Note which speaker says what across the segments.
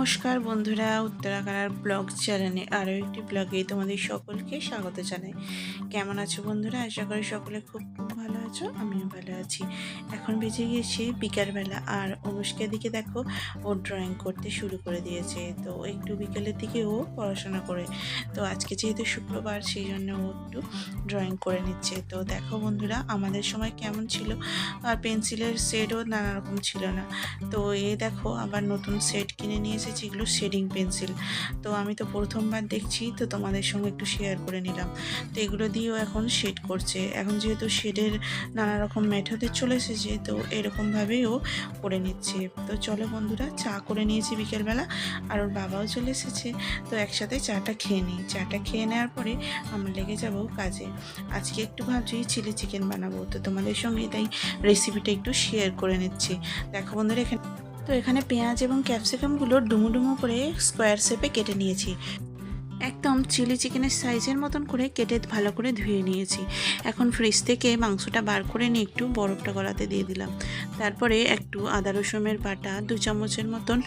Speaker 1: নমস্কার বন্ধুরা, উত্তরাখণ্ড ব্লগ চ্যানেলে আরও একটি ব্লগে তোমাদের সকলকে স্বাগত জানাই। কেমন আছো বন্ধুরা? আশা করি সকলে খুব খুব ভালো আছো, আমিও ভালো আছি। এখন বেজে গিয়েছে বিকালবেলা, আর অনুষ্কার দিকে দেখো, ও ড্রয়িং করতে শুরু করে দিয়েছে। তো একটু বিকেলের দিকে ও পড়াশোনা করে, তো আজকে যেহেতু শুক্রবার সেই জন্য ও একটু ড্রয়িং করে নিচ্ছে। তো দেখো বন্ধুরা, আমাদের সময় কেমন ছিল, আর পেন্সিলের শেডও নানা রকম ছিল না। তো এই দেখো আবার নতুন সেট কিনে নিয়ে এসেছি, এগুলো শেডিং পেন্সিল। তো আমি তো প্রথমবার দেখছি, তো তোমাদের সঙ্গে একটু শেয়ার করে নিলাম। তো এগুলো দিয়েও এখন শেড করছে। এখন যেহেতু শেডের নানা রকম মেথডে চলে এসেছে, তো এরকমভাবেই ও করে নিচ্ছে। তো চলো বন্ধুরা, চা করে নিয়েছি বিকেলবেলা, আর ওর বাবাও চলে এসেছে। তো একসাথে চাটা খেয়ে নিই। চাটা খেয়ে নেওয়ার পরে আমরা লেগে যাব কাজে। আজকে একটু ভাবছি চিলি চিকেন বানাবো, তো তোমাদের সঙ্গে তাই রেসিপিটা একটু শেয়ার করে নিচ্ছি। দেখো বন্ধুরা, এখানে পেঁয়াজ এবং ক্যাপসিকামগুলো ডুমো ডুমো করে স্কোয়ার শেপে কেটে নিয়েছি। একদম চিলি চিকেনের সাইজের মতন করে কেটে ভালো করে ধুয়ে নিয়েছি। এখন ফ্রিজ থেকে মাংসটা বার করে নিয়ে একটু বরফটা গলাতে দিয়ে দিলাম। তারপরে একটু আদা রসুনের বাটা 2 চামচের মতন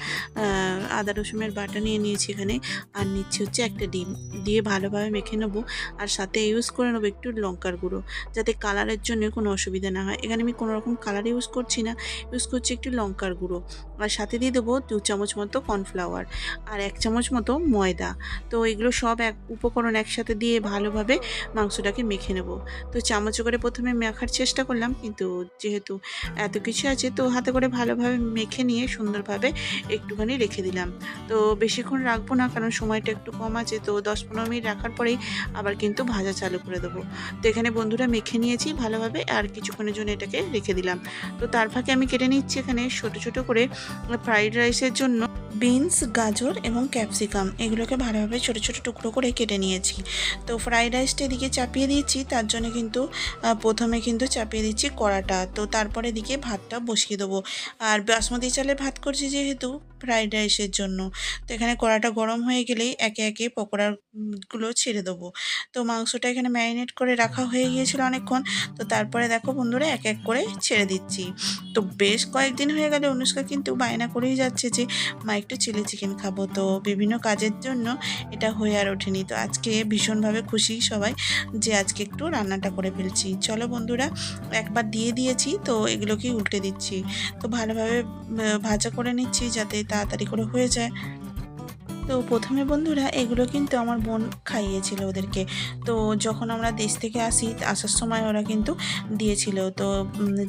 Speaker 1: আদা রসুনের বাটা নিয়ে নিয়েছি এখানে। আর নিচ্ছি হচ্ছে একটা ডিম, দিয়ে ভালোভাবে মেখে নেবো। আর সাথে ইউজ করে নেবো একটু লঙ্কার গুঁড়ো, যাতে কালারের জন্য কোনো অসুবিধা না হয়। এখানে আমি কোনো রকম কালার ইউজ করছি না, ইউজ করছি একটু লঙ্কার গুঁড়ো। আর সাথে দিয়ে দেবো 2 চামচ মতো কর্নফ্লাওয়ার আর 1 চামচ মতো ময়দা। তো এগুলো সব উপকরণ একসাথে দিয়ে ভালোভাবে মাংসটাকে মেখে নেব। তো চামচে করে প্রথমে মাখার চেষ্টা করলাম, কিন্তু যেহেতু এত কিছু আছে, তো হাতে করে ভালোভাবে মেখে নিয়ে সুন্দরভাবে একটুখানি রেখে দিলাম। তো বেশিক্ষণ রাখবো না, কারণ সময়টা একটু কম আছে। তো 10-15 মিনিট রাখার পরেই আবার কিন্তু ভাজা চালু করে দেবো। তো এখানে বন্ধুরা মেখে নিয়েছি ভালোভাবে, আর কিছুক্ষণের জন্য এটাকে রেখে দিলাম। তো তার ফাঁকে আমি কেটে নিচ্ছি এখানে ছোটো ছোটো করে ফ্রাইড রাইসের জন্য বিনস, গাজর এবং ক্যাপসিকাম। এগুলোকে ভালোভাবে ছোটো ছোটো টুকরো করে কেটে নিয়েছি। তো ফ্রাইড রাইসটা এদিকে চাপিয়ে দিয়েছি, তার জন্য কিন্তু প্রথমে কিন্তু চাপিয়ে দিচ্ছি কড়াটা। তো তারপরে এদিকে ভাতটা বসিয়ে দেবো। আর বাসমতি চালের ভাত করছি যেহেতু ফ্রাইড রাইসের জন্য, তো এখানে কড়াটা গরম হয়ে গেলেই একে একে পকোড়াগুলো ছেড়ে দেবো। তো মাংসটা এখানে ম্যারিনেট করে রাখা হয়ে গিয়েছিল অনেকক্ষণ। তো তারপরে দেখো বন্ধুরা, এক এক করে ছেড়ে দিচ্ছি। তো বেশ কয়েকদিন হয়ে গেলে অনুষ্কা কিন্তু বায়না করেই যাচ্ছে যে মা একটু চিলি চিকেন খাবো। তো বিভিন্ন কাজের জন্য এটা হয়ে আর ওঠেনি। তো আজকে ভীষণভাবে খুশি সবাই যে আজকে একটু রান্নাটা করে ফেলছি। চলো বন্ধুরা, একবার দিয়ে দিয়েছি, তো এগুলোকেই উল্টে দিচ্ছি। তো ভালোভাবে ভাজা করে নিচ্ছি যাতে তাড়াতাড়ি করে হয়ে যায়। তো প্রথমে বন্ধুরা এগুলো কিন্তু আমার বোন খাইয়েছিল ওদেরকে। তো যখন আমরা দেশ থেকে আসার সময় ওরা কিন্তু দিয়েছিল। তো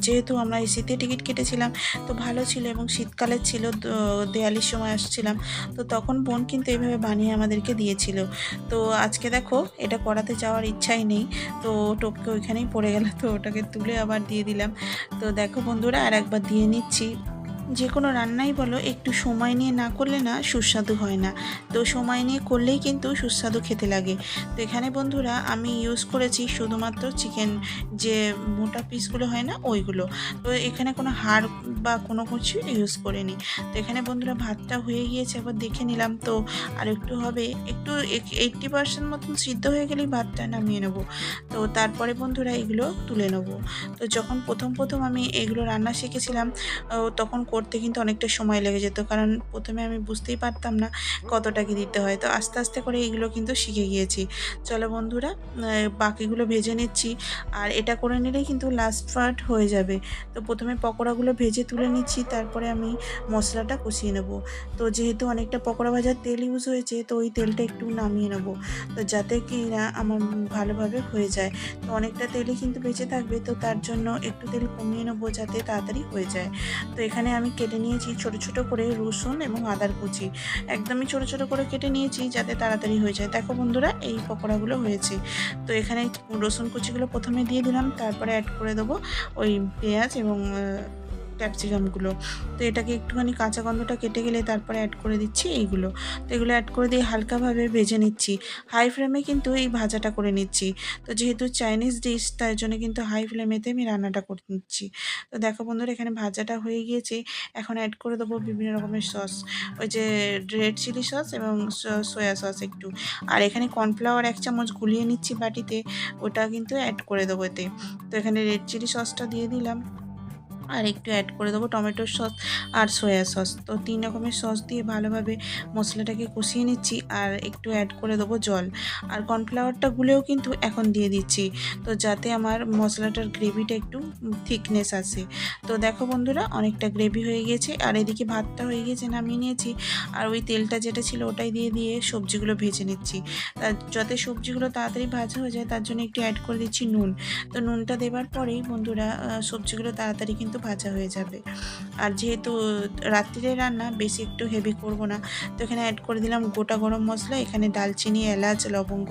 Speaker 1: যেহেতু আমরা এসিতে টিকিট কেটেছিলাম, তো ভালো ছিল এবং শীতকালের ছিল, তো দেওয়ালির সময় আসছিলাম। তো তখন বোন কিন্তু এইভাবে বানিয়ে আমাদেরকে দিয়েছিল। তো আজকে দেখো, এটা করাতে যাওয়ার ইচ্ছাই নেই, তো টপকে ওইখানেই পড়ে গেল। তো ওটাকে তুলে আবার দিয়ে দিলাম। তো দেখো বন্ধুরা, আর একবার দিয়ে নিচ্ছি। যে কোনো রান্নাই বলো, একটু সময় নিয়ে না করলে না সুস্বাদু হয় না। তো সময় নিয়ে করলেই কিন্তু সুস্বাদু খেতে লাগে। তো এখানে বন্ধুরা আমি ইউজ করেছি শুধুমাত্র চিকেন, যে মোটা পিসগুলো হয় না ওইগুলো। তো এখানে কোনো হাড় বা কোনো কিছু ইউজ করিনি। তো এখানে বন্ধুরা ভাতটা হয়ে গিয়েছে, একবার দেখে নিলাম। তো আর একটু হবে, একটু 80% মতন সিদ্ধ হয়ে গেলেই ভাতটা নামিয়ে নেবো। তো তারপরে বন্ধুরা এগুলো তুলে নেবো। তো যখন প্রথম আমি এগুলো রান্না শিখেছিলাম, তখন করতে কিন্তু অনেকটা সময় লেগে যেত, কারণ প্রথমে আমি বুঝতেই পারতাম না কতটা কি দিতে হয়। তো আস্তে আস্তে করে এগুলো কিন্তু শিখে গিয়েছি। চলো বন্ধুরা, বাকিগুলো ভেজে নিচ্ছি। আর এটা করে নিলেই কিন্তু লাস্ট পার্ট হয়ে যাবে। তো প্রথমে পকোড়াগুলো ভেজে তুলে নিচ্ছি, তারপরে আমি মশলাটা কষিয়ে নেব। তো যেহেতু অনেকটা পকোড়া ভাজার তেল ইউজ হয়েছে, তো ওই তেলটা একটু নামিয়ে নেব, তো যাতে কি না আমার ভালোভাবে হয়ে যায়। তো অনেকটা তেলই কিন্তু বেঁচে থাকবে, তো তার জন্য একটু তেল কমিয়ে নেবো যাতে তাড়াতাড়ি হয়ে যায়। তো এখানে আমি কেটে নিয়েছি ছোট ছোট করে রসুন এবং আদার কুচি, একদমই ছোট ছোট করে কেটে নিয়েছি যাতে তাড়াতাড়ি হয়ে যায়। দেখো বন্ধুরা, এই পকোড়াগুলো হয়েছে। তো এখানে রসুন কুচিগুলো প্রথমে দিয়ে দিলাম, তারপরে অ্যাড করে দেবো ওই পেঁয়াজ এবং ক্যাপসিকামগুলো। তো এটাকে একটুখানি কাঁচা গন্ধটা কেটে গেলে তারপরে অ্যাড করে দিচ্ছি এইগুলো। তো এগুলো অ্যাড করে দিয়ে হালকাভাবে ভেজে নিচ্ছি। হাই ফ্লেমে কিন্তু এই ভাজাটা করে নিচ্ছি। তো যেহেতু চাইনিজ ডিশ, তাই জন্য কিন্তু হাই ফ্লেমেতে আমি রান্নাটা করে নিচ্ছি। তো দেখো বন্ধুরা, এখানে ভাজাটা হয়ে গিয়েছে। এখন অ্যাড করে দেবো বিভিন্ন রকমের সস, ওই যে রেড চিলি সস এবং সয়া সস একটু। আর এখানে কর্নফ্লাওয়ার 1 চামচ গুলিয়ে নিচ্ছি বাটিতে, ওটা কিন্তু অ্যাড করে দেবো এতে। তো এখানে রেড চিলি সসটা দিয়ে দিলাম। আর একটু অ্যাড করে দেবো টমেটো সস আর সয়া সস। তো 3 রকমের সস দিয়ে ভালোভাবে মশলাটাকে কষিয়ে নিচ্ছি আর একটু অ্যাড করে দেবো জল। আর কর্নফ্লাওয়ারটা গুলেও কিন্তু এখন দিয়ে দিচ্ছি, তো যাতে আমার মশলাটার গ্রেভিটা একটু থিকনেস আসে। তো দেখো বন্ধুরা, অনেকটা গ্রেভি হয়ে গিয়েছে আর এদিকে ভাতটা হয়ে গিয়েছে, নামিয়ে নিয়েছি। আর ওই তেলটা যেটা ছিল ওটাই দিয়ে সবজিগুলো ভেজে নিচ্ছি। যাতে সবজিগুলো তাড়াতাড়ি ভাজা হয়ে যায় তার জন্য একটু অ্যাড করে দিচ্ছি নুন। তো নুনটা দেওয়ার পরেই বন্ধুরা সবজিগুলো তাড়াতাড়ি কিন্তু ভাজা হয়ে যাবে। আর যেহেতু রাত্রিরে রান্না, বেশি একটু হেভি করব না, তো এখানে অ্যাড করে দিলাম গোটা গরম মশলা। এখানে দালচিনি, এলাচ, লবঙ্গ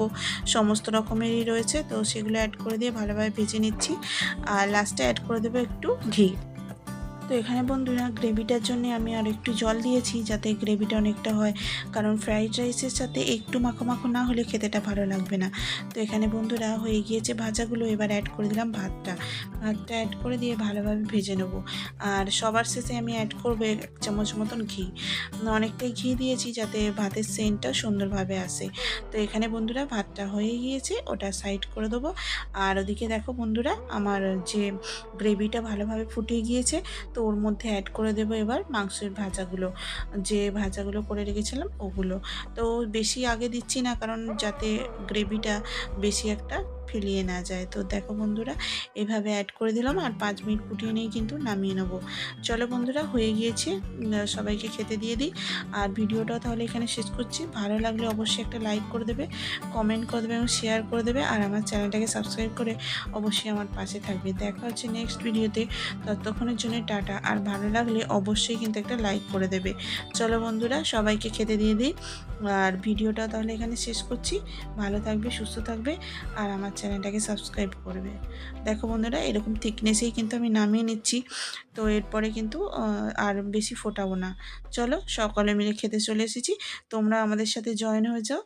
Speaker 1: সমস্ত রকমেরই রয়েছে, তো সেগুলো অ্যাড করে দিয়ে ভালোভাবে ভেজে নিচ্ছি। আর লাস্টে অ্যাড করে দেবো একটু ঘি। তো এখানে বন্ধুরা গ্রেভিটার জন্য আমি আর একটু জল দিয়েছি, যাতে গ্রেভিটা অনেকটা হয়, কারণ ফ্রাইড রাইসের সাথে একটু মাখো মাখো না হলে খেতেটা ভালো লাগবে না। তো এখানে বন্ধুরা হয়ে গিয়েছে ভাজাগুলো, এবার অ্যাড করে দিলাম ভাতটা অ্যাড করে দিয়ে ভালোভাবে ভেজে নেব। আর সবার শেষে আমি অ্যাড করবো 1 চামচ মতন ঘি। অনেকটাই ঘি দিয়েছি যাতে ভাতের সেন্টটা সুন্দরভাবে আসে। তো এখানে বন্ধুরা ভাতটা হয়ে গিয়েছে, ওটা সাইড করে দেবো। আর ওদিকে দেখো বন্ধুরা, আমার যে গ্রেভিটা ভালোভাবে ফুটে গিয়েছে, তো ওর মধ্যে অ্যাড করে দেবো এবার মাংসের ভাজাগুলো, যে ভাজাগুলো করে রেখেছিলাম ওগুলো। তো বেশি আগে দিচ্ছি না, কারণ যাতে গ্রেভিটা বেশি একটা ফেলিয়ে না যায়। তো দেখো বন্ধুরা, এভাবে অ্যাড করে দিলাম আর 5 মিনিট ফুটিয়ে নিয়ে কিন্তু নামিয়ে নেব। চলো বন্ধুরা, হয়ে গিয়েছে, সবাইকে খেতে দিয়ে দিই। আর ভিডিওটা তাহলে এখানে শেষ করছি। ভালো লাগলে অবশ্যই একটা লাইক করে দেবে, কমেন্ট করে দেবে এবং শেয়ার করে দেবে। আর আমার চ্যানেলটাকে সাবস্ক্রাইব করে অবশ্যই আমার পাশে থাকবে। দেখা হচ্ছে নেক্সট ভিডিওতে, ততক্ষণের জন্য টাটা। আর ভালো লাগলে অবশ্যই কিন্তু একটা লাইক করে দেবে। চলো বন্ধুরা, সবাইকে খেতে দিয়ে দিই। আর ভিডিওটা তাহলে এখানে শেষ করছি। ভালো থাকবে, সুস্থ থাকবে আর আমার চ্যানেলটাকে সাবস্ক্রাইব করবে। দেখো বন্ধুরা, এরকম থিকনেসেই কিন্তু আমি নামিয়ে নিচ্ছি। তো এরপরে কিন্তু আর বেশি ফোটাবো না। চলো, সকলে মিলে খেতে চলে এসেছি, তোমরা আমাদের সাথে জয়েন হয়ে যাও।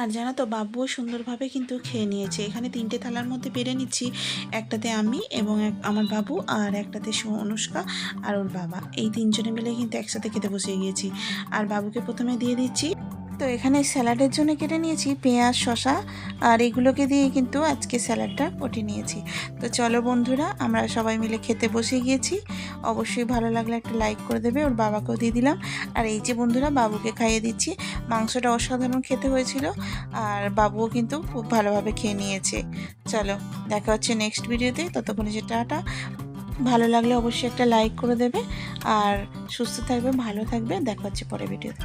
Speaker 1: আর জানো তো, বাবুও সুন্দরভাবে কিন্তু খেয়ে নিয়েছে। এখানে 3টে থালার মধ্যে বেড়ে নিচ্ছি, একটাতে আমি এবং আমার বাবু, আর একটাতে অনুষ্কা আর ওর বাবা। এই 3 জনে মিলে কিন্তু একসাথে খেতে বসে গিয়েছি। আর বাবুকে প্রথমে দিয়ে দিচ্ছি। তো এখানে স্যালাডের জন্য কেটে নিয়েছি পেঁয়াজ, শসা, আর এগুলোকে দিয়ে কিন্তু আজকে স্যালাডটা কেটে নিয়েছি। তো চলো বন্ধুরা, আমরা সবাই মিলে খেতে বসে গিয়েছি। অবশ্যই ভালো লাগলে একটা লাইক করে দেবে। ওর বাবাকেও দিয়ে দিলাম। আর এই যে বন্ধুরা, বাবুকে খাইয়ে দিচ্ছি। মাংসটা অসাধারণ খেতে হয়েছিল আর বাবুও কিন্তু খুব ভালোভাবে খেয়ে নিয়েছে। চলো, দেখা হচ্ছে নেক্সট ভিডিওতে, ততক্ষণে যে টাটা। ভালো লাগলে অবশ্যই একটা লাইক করে দেবে আর সুস্থ থাকবে, ভালো থাকবে। দেখা হচ্ছে পরের ভিডিওতে।